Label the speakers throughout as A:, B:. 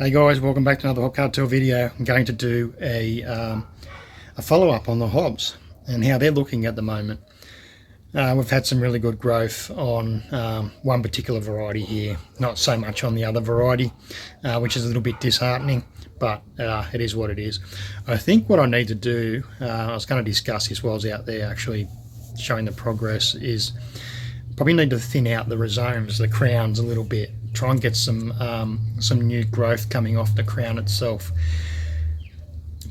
A: Hey guys, welcome back to another Hop Cartel video. I'm going to do a follow-up on the hobs and how they're looking at the moment. We've had some really good growth on one particular variety here, not so much on the other variety, which is a little bit disheartening, but it is what it is. I think what I need to do, I was going to discuss this while I was out there actually showing the progress, is probably need to thin out the rhizomes, the crowns a little bit. Try and get some new growth coming off the crown itself.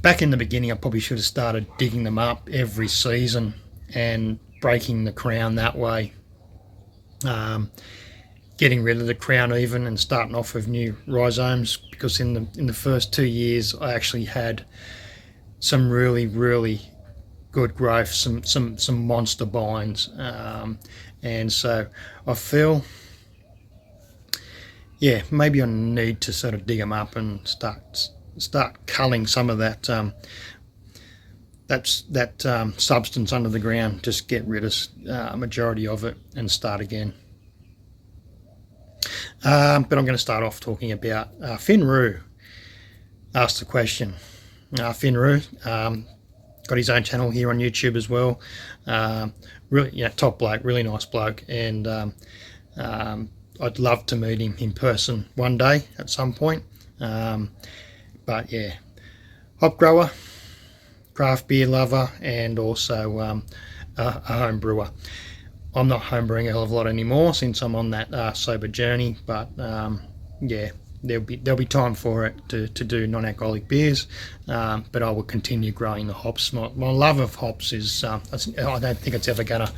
A: Back in the beginning, I probably should have started digging them up every season and breaking the crown that way, getting rid of the crown even and starting off with new rhizomes, because in the first 2 years I actually had some really good growth, some monster bines, and so I feel, yeah, maybe I need to sort of dig them up and start culling some of that substance under the ground. Just get rid of a majority of it and start again. But I'm going to start off talking about Finru. Asked the question. Finru got his own channel here on YouTube as well. Really, top bloke, really nice bloke, and I'd love to meet him in person one day at some point. But yeah, hop grower, craft beer lover, and also a home brewer. I'm not home brewing a hell of a lot anymore since I'm on that sober journey, but yeah, there'll be time for it to do non-alcoholic beers, but I will continue growing the hops. My love of hops is I don't think it's ever gonna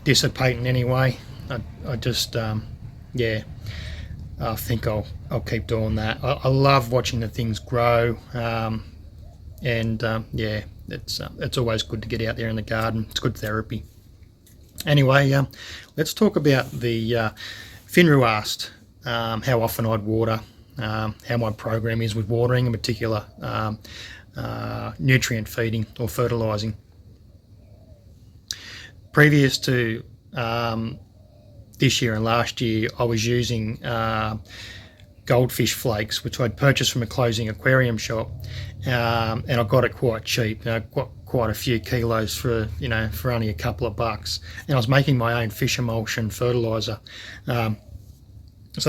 A: dissipate in any way. I just yeah, I think I'll keep doing that. I love watching the things grow, and yeah, it's always good to get out there in the garden. It's good therapy. Anyway, let's talk about the Finru asked how often I'd water, how my program is with watering, in particular nutrient feeding or fertilising. Previous to this year and last year, I was using goldfish flakes, which I'd purchased from a closing aquarium shop, and I got it quite cheap. I got quite a few kilos for only a couple of bucks, and I was making my own fish emulsion fertiliser. So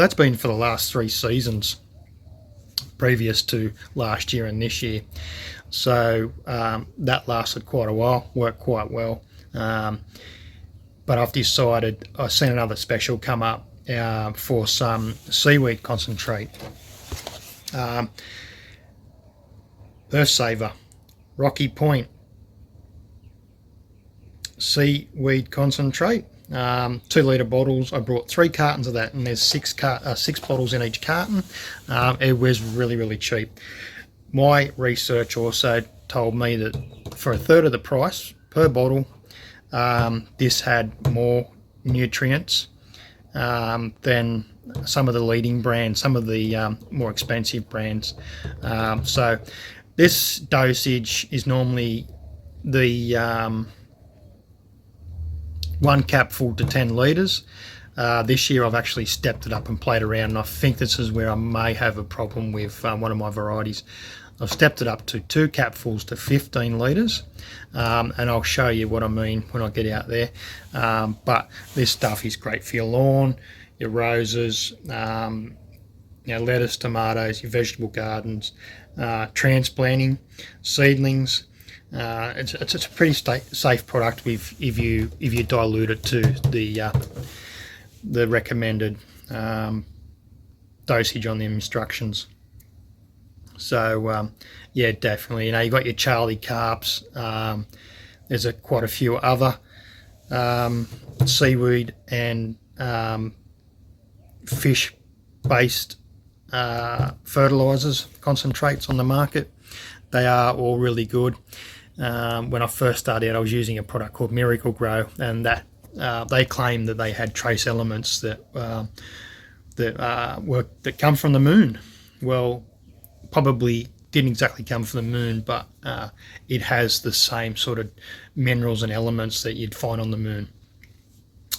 A: that's been for the last 3 seasons, previous to last year and this year. So that lasted quite a while, worked quite well. But I've decided, I've seen another special come up for some seaweed concentrate. Earth Saver, Rocky Point seaweed concentrate, 2 litre bottles. I brought 3 cartons of that, and there's 6 bottles in each carton. It was really cheap. My research also told me that for a third of the price per bottle, this had more nutrients than some of the leading brands, some of the more expensive brands. So this dosage is normally the 1 capful to 10 litres. This year I've actually stepped it up and played around, and I think this is where I may have a problem with one of my varieties. I've stepped it up to 2 capfuls to 15 litres, and I'll show you what I mean when I get out there. But this stuff is great for your lawn, your roses, lettuce, tomatoes, your vegetable gardens, transplanting, seedlings. It's a pretty safe product if you dilute it to the recommended dosage on the instructions. So yeah, definitely. You got your Charlie Carps. There's quite a few other seaweed and fish-based fertilizers, concentrates on the market. They are all really good. When I first started out, I was using a product called Miracle Grow, and that they claimed that they had trace elements that come from the moon. Well, probably didn't exactly come from the moon, but it has the same sort of minerals and elements that you'd find on the moon.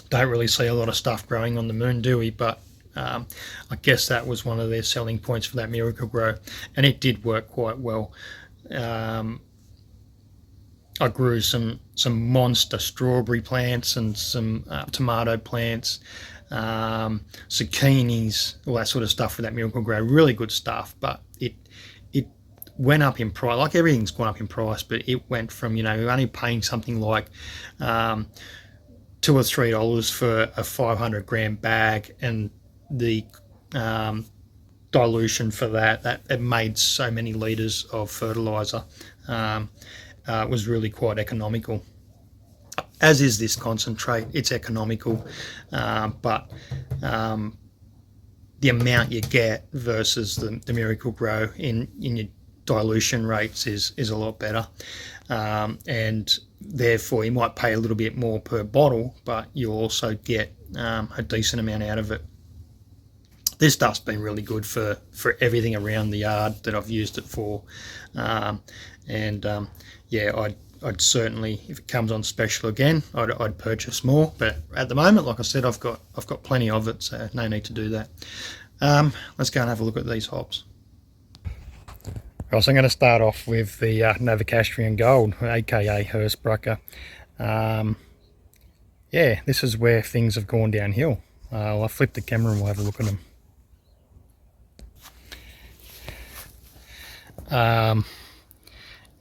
A: Don't really see a lot of stuff growing on the moon, do we? But I guess that was one of their selling points for that Miracle Grow, and it did work quite well. I grew some monster strawberry plants and some tomato plants, zucchinis, all that sort of stuff with that Miracle Grow. Really good stuff, but it went up in price. Like everything's gone up in price, but it went from, you know, only paying something like $2 or $3 for a 500 gram bag, and the dilution for that it made so many litres of fertiliser. It was really quite economical, as is this concentrate. It's economical, but the amount you get versus the Miracle Grow in your dilution rates is a lot better, and therefore you might pay a little bit more per bottle, but you'll also get a decent amount out of it. This stuff's been really good for everything around the yard that I've used it for, yeah, I'd certainly, if it comes on special again, I'd purchase more. But at the moment, like I said, I've got plenty of it, so no need to do that. Let's go and have a look at these hops. Right, so I'm going to start off with the Novocastrian Gold, aka Hurstbrucker. Yeah, this is where things have gone downhill. I'll flip the camera and we'll have a look at them.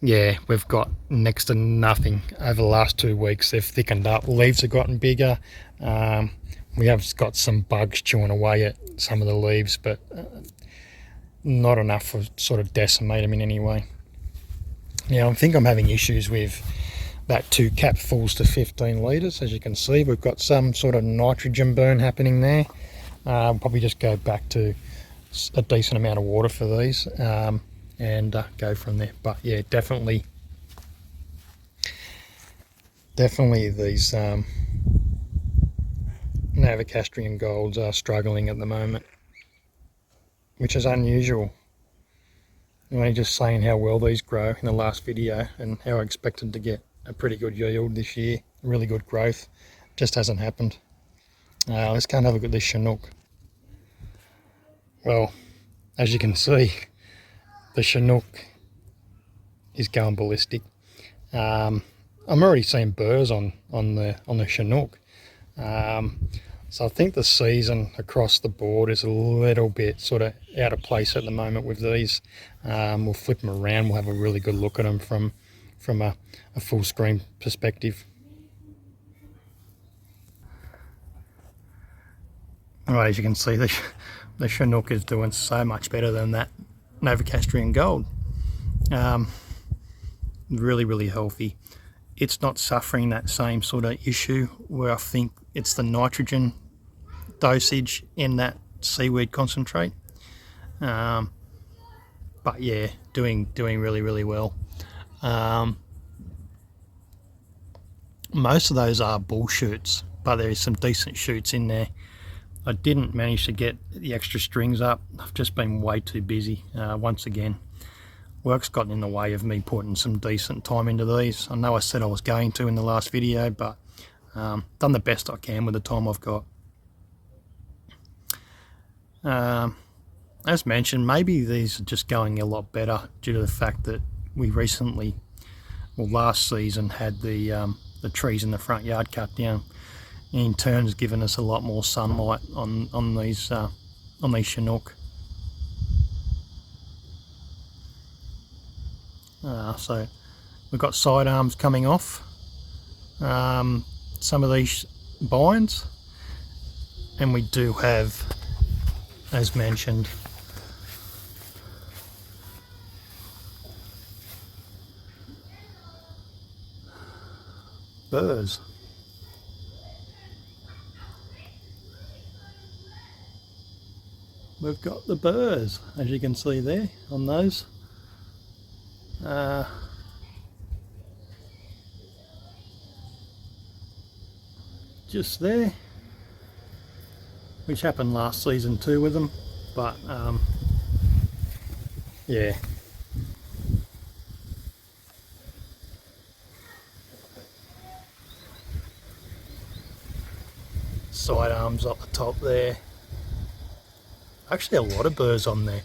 A: Yeah, we've got next to nothing over the last 2 weeks. They've thickened up, leaves have gotten bigger. We have got some bugs chewing away at some of the leaves, but not enough to sort of decimate them in any way. Now I think I'm having issues with that 2 capfuls to 15 litres. As you can see, we've got some sort of nitrogen burn happening there. I'll probably just go back to a decent amount of water for these, and go from there. But yeah, definitely these Novocastrian Golds are struggling at the moment, which is unusual. I'm only just saying how well these grow in the last video and how I expected to get a pretty good yield this year, really good growth. Just hasn't happened. Let's go and have a look at this Chinook. Well, as you can see, the Chinook is going ballistic. I'm already seeing burrs on the Chinook. So I think the season across the board is a little bit sort of out of place at the moment with these. We'll flip them around. We'll have a really good look at them from a full screen perspective. Alright, as you can see, the Chinook is doing so much better than that Novocastrian Gold. Really, really healthy. It's not suffering that same sort of issue where I think it's the nitrogen dosage in that seaweed concentrate. But yeah, doing really, really well. Most of those are bull shoots, but there is some decent shoots in there. I didn't manage to get the extra strings up. I've just been way too busy once again. Work's gotten in the way of me putting some decent time into these. I know I said I was going to in the last video, but done the best I can with the time I've got. As mentioned, maybe these are just going a lot better due to the fact that we recently, well, last season had the trees in the front yard cut down. In turn has given us a lot more sunlight on these Chinook. So we've got side arms coming off some of these bines, and we do have, as mentioned, burrs. We've got the burrs, as you can see there on those. Just there, which happened last season too with them, but yeah. Side arms up the top there. actually a lot of burrs on there.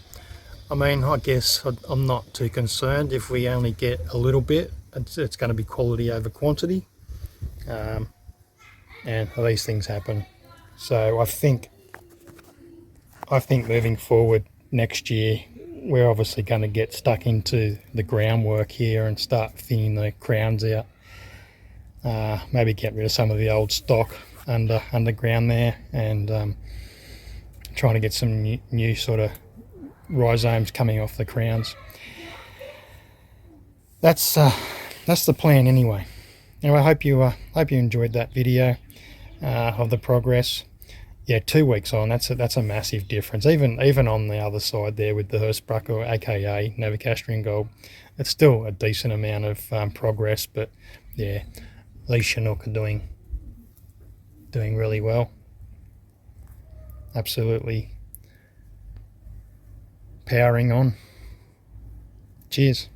A: I mean, I guess I'm not too concerned if we only get a little bit. It's going to be quality over quantity, and these things happen. So I think moving forward next year, we're obviously going to get stuck into the groundwork here and start thinning the crowns out. Maybe get rid of some of the old stock underground there, and trying to get some new sort of rhizomes coming off the crowns. That's the plan anyway. Anyway, I hope you enjoyed that video of the progress. Yeah, 2 weeks on, that's a massive difference. Even on the other side there with the Hirschsprung, aka Novocastrian Gold, it's still a decent amount of progress. But yeah, these Chinook are doing really well. Absolutely powering on. Cheers.